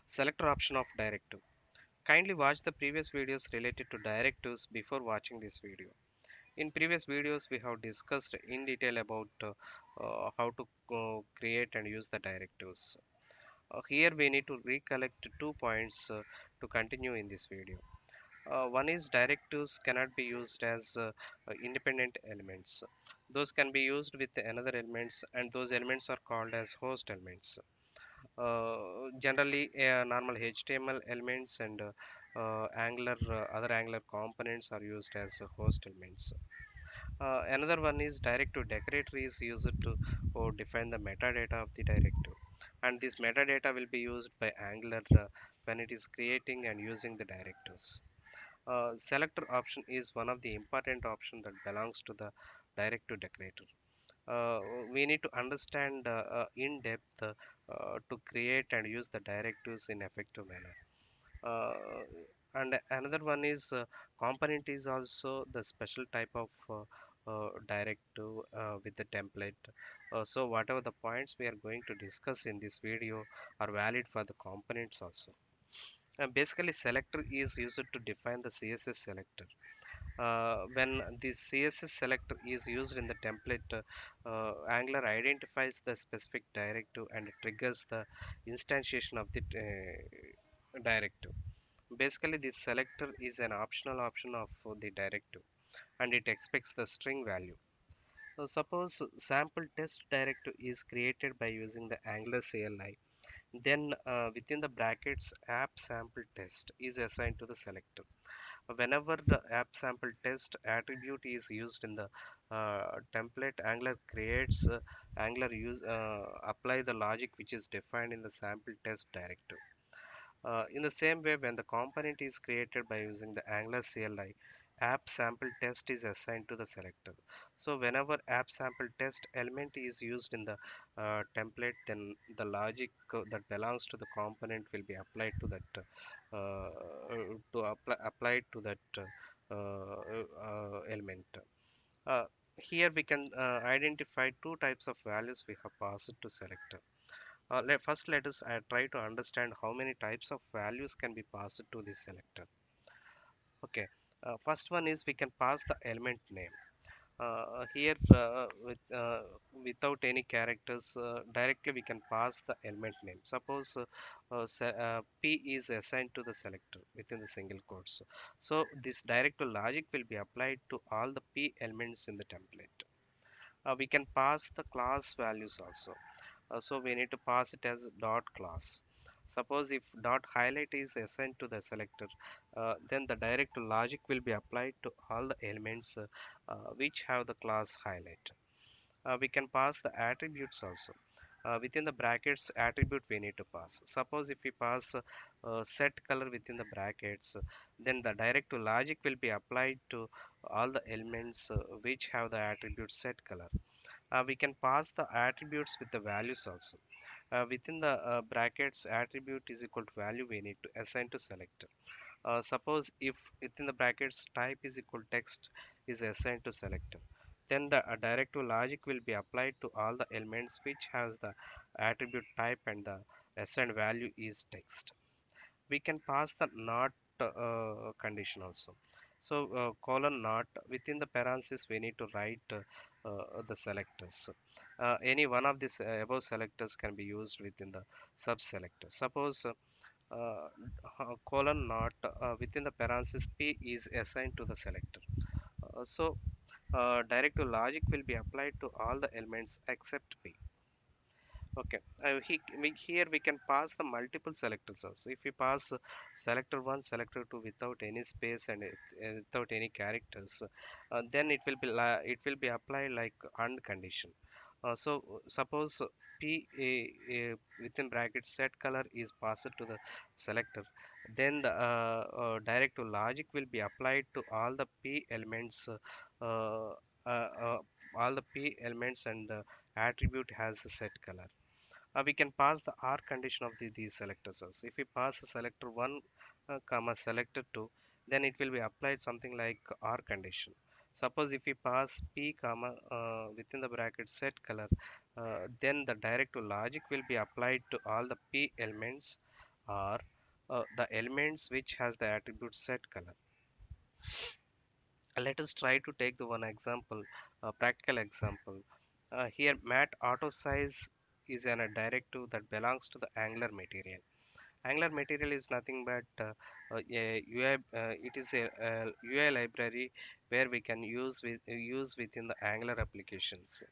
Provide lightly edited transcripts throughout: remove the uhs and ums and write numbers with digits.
Selector option of directive. Kindly watch the previous videos related to directives before watching this video. In previous videos, we have discussed in detail about how to create and use the directives. Here we need to recollect 2 points to continue in this video. One is directives cannot be used as independent elements. Those can be used with another elements, and those elements are called as host elements. Generally, normal HTML elements and Angular other Angular components are used as host elements. Another one is directive decorator is used to define the metadata of the directive, and this metadata will be used by Angular when it is creating and using the directives. Selector option is one of the important option that belongs to the directive decorator. uh, we need to understand in depth to create and use the directives in effective manner. And another one is component is also the special type of directive with the template. So whatever the points we are going to discuss in this video are valid for the components also. Basically, selector is used to define the CSS selector. When the CSS selector is used in the template, Angular identifies the specific directive and triggers the instantiation of the directive. Basically, this selector is an optional option of the directive, and it expects the string value. So suppose sample test directive is created by using the Angular CLI, then within the brackets app sample test is assigned to the selector. Whenever the app sample test attribute is used in the template, Angular creates Angular use apply the logic which is defined in the sample test directive. In the same way, when the component is created by using the Angular CLI, app sample test is assigned to the selector. So whenever app sample test element is used in the template, then the logic that belongs to the component will be applied to that apply to that element. Uh, Here we can identify two types of values we have passed to selector. First, let us try to understand how many types of values can be passed to this selector. Okay, first one is we can pass the element name. Here, without any characters, directly we can pass the element name. Suppose P is assigned to the selector within the single quotes. So this directive logic will be applied to all the P elements in the template. We can pass the class values also. So we need to pass it as dot class. Suppose if dot highlight is assigned to the selector, then the direct logic will be applied to all the elements which have the class highlight. We can pass the attributes also. Within the brackets attribute we need to pass. Suppose if we pass set color within the brackets, then the direct logic will be applied to all the elements which have the attribute set color. We can pass the attributes with the values also. Within the brackets attribute is equal to value we need to assign to selector. Suppose if within the brackets type is equal text is assigned to selector, then the directive logic will be applied to all the elements which has the attribute type and the assigned value is text. We can pass the not condition also. So colon not within the parenthesis we need to write the selectors. Any one of these above selectors can be used within the sub selector. Suppose uh, colon not within the parenthesis p is assigned to the selector. So directive logic will be applied to all the elements except p. Okay, here we can pass the multiple selectors also. If we pass selector 1, selector 2 without any space and without any characters, then it will be applied like AND condition. So suppose P within brackets set color is passed to the selector, then the directive logic will be applied to all the P elements, uh, uh, uh, all the P elements and attribute has a set color. We can pass the R condition of these selectors also. If we pass the selector 1 comma selector 2, then it will be applied something like R condition. Suppose if we pass P comma within the bracket set color, then the direct logic will be applied to all the P elements are the elements which has the attribute set color. Let us try to take the one example, a practical example. Here mat auto size is a directive that belongs to the Angular material. Angular material is nothing but a UI. It is a UI library where we can use within the Angular applications.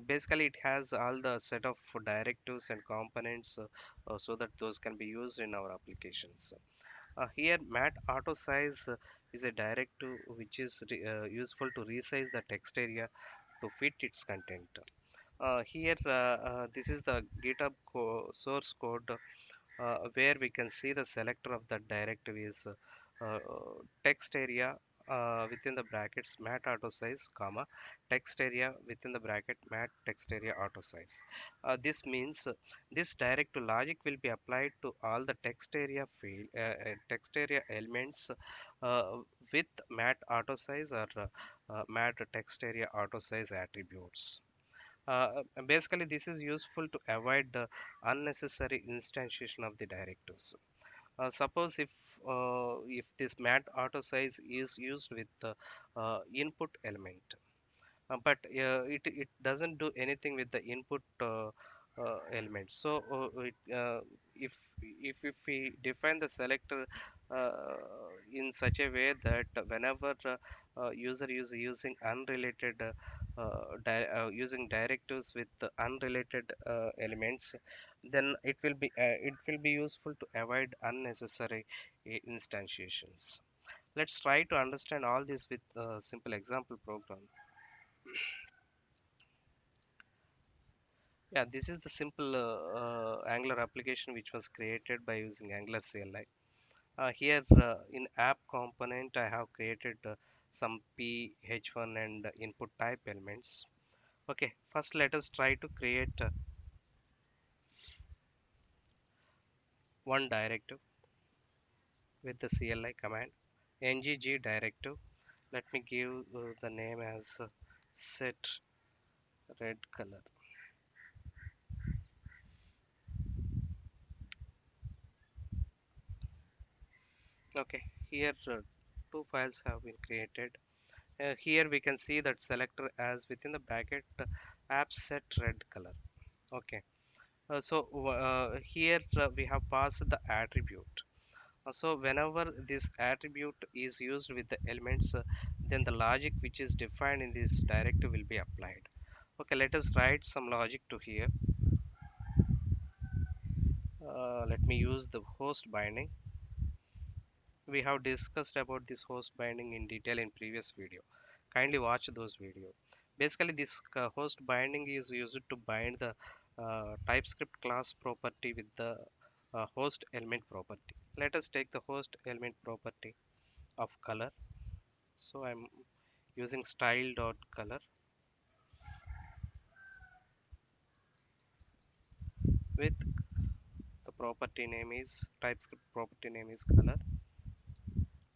Basically, it has all the set of directives and components so that those can be used in our applications. Here, mat auto size is a directive which is useful to resize the text area to fit its content. Here, this is the GitHub source code where we can see the selector of the directive is text area within the brackets mat auto size comma text area within the bracket mat text area auto size. This means this directive logic will be applied to all the text area elements uh, with mat auto size or mat text area auto size attributes. Basically, this is useful to avoid the unnecessary instantiation of the directives. Suppose if this mat auto size is used with the input element, but it doesn't do anything with the input element. So if if we define the selector uh, in such a way that whenever user is using unrelated using directives with the unrelated elements, then it will be useful to avoid unnecessary instantiations. Let's try to understand all this with a simple example program. Yeah, this is the simple Angular application which was created by using Angular CLI. Here in app component, I have created some P, H1 and input type elements. Okay, first let us try to create one directive with the CLI command. Ngg directive. Let me give the name as set red color. Okay, here two files have been created. Here we can see that selector as within the bracket app set red color. Okay, here we have passed the attribute. So whenever this attribute is used with the elements, then the logic which is defined in this directive will be applied. Okay, let us write some logic to here. Let me use the host binding. We have discussed about this host binding in detail in previous video. Kindly watch those video. Basically, this host binding is used to bind the TypeScript class property with the host element property. Let us take the host element property of color. So I'm using style.color with the property name is TypeScript property name is color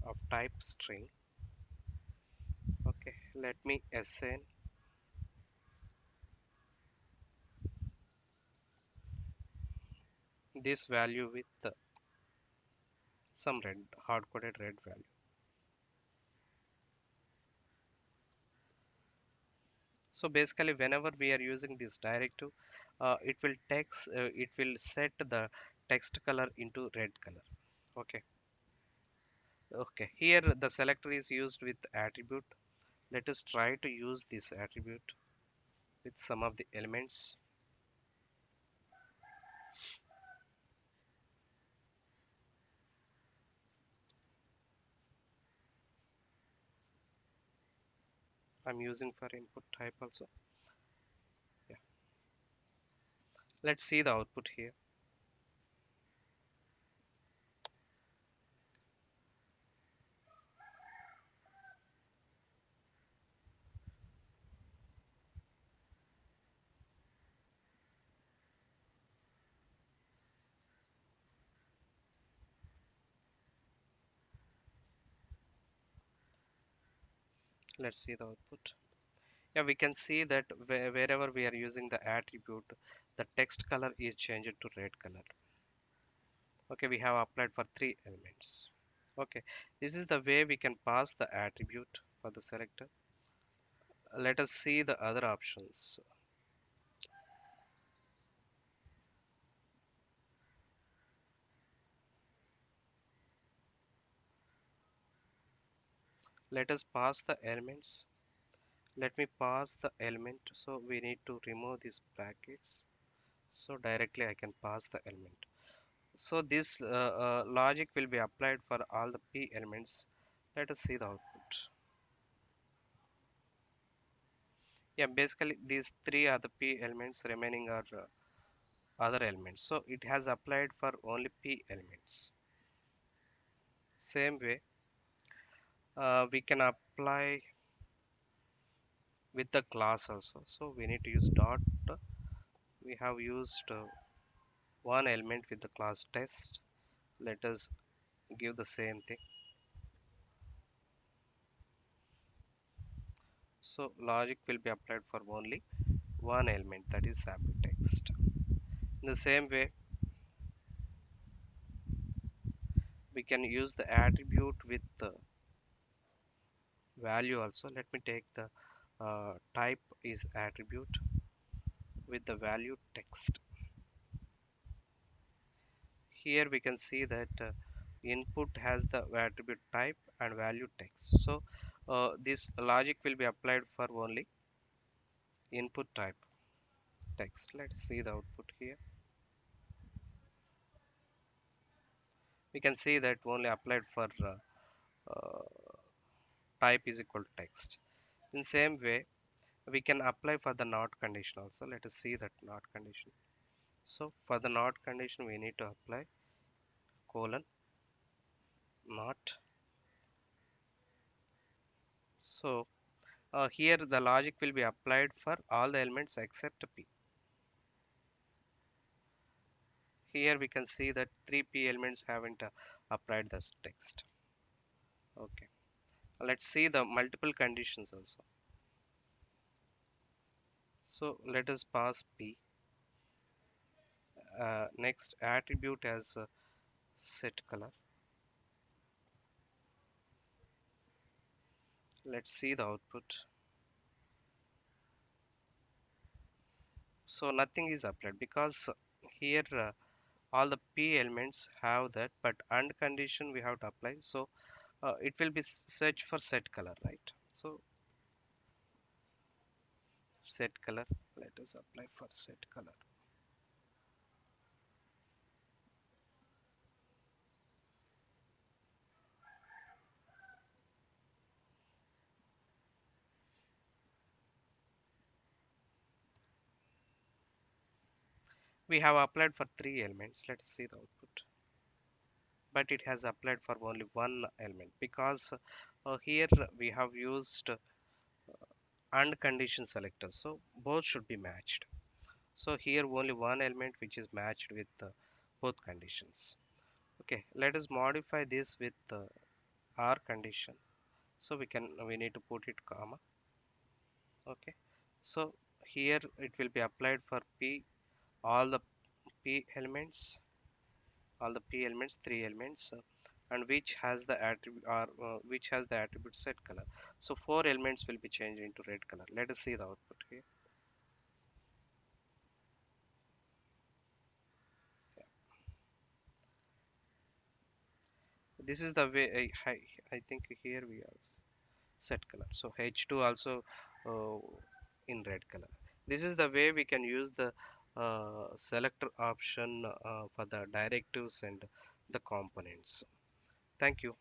of type string. Okay, let me assign this value with some red hard coded red value. So basically, whenever we are using this directive, it will set the text color into red color. Okay. Okay. Here the selector is used with attribute. Let us try to use this attribute with some of the elements. I'm using for input type also. Yeah. Let's see the output here. Let's see the output. Yeah, we can see that wherever we are using the attribute, the text color is changed to red color. Okay, we have applied for three elements. Okay, this is the way we can pass the attribute for the selector. Let us see the other options. Let us pass the elements. Let me pass the element. So we need to remove these brackets. So directly I can pass the element. So this logic will be applied for all the p elements. Let us see the output. Yeah, basically these three are the p elements, remaining are other elements. So it has applied for only p elements. Same way, we can apply with the class also. So we need to use dot. We have used one element with the class test. Let us give the same thing. So logic will be applied for only one element, that is sample text. In the same way, we can use the attribute with the value also. Let me take the type is attribute with the value text. Here we can see that input has the attribute type and value text. So this logic will be applied for only input type text. Let's see the output here. We can see that only applied for uh, type is equal to text. In same way, we can apply for the not condition also. Let us see that not condition. So for the not condition, we need to apply colon not. So here the logic will be applied for all the elements except p. Here we can see that three p elements haven't applied this text. Okay, let's see the multiple conditions also. So let us pass p. Next attribute as set color. Let's see the output. So nothing is applied because here all the p elements have that, but and condition we have to apply. So it will be search for set color, right? So set color, let us apply for set color. We have applied for three elements. Let's see the output, but it has applied for only one element because here we have used and condition selector, so both should be matched. So here only one element which is matched with both conditions. Okay, let us modify this with our condition. So we need to put it comma. Okay, so here it will be applied for p, all the p elements, three elements, and which has the attribute or which has the attribute set color. So four elements will be changed into red color. Let us see the output here. This is the way I think here we are set color. So H2 also uh, in red color. This is the way we can use the selector option for the directives and the components. Thank you.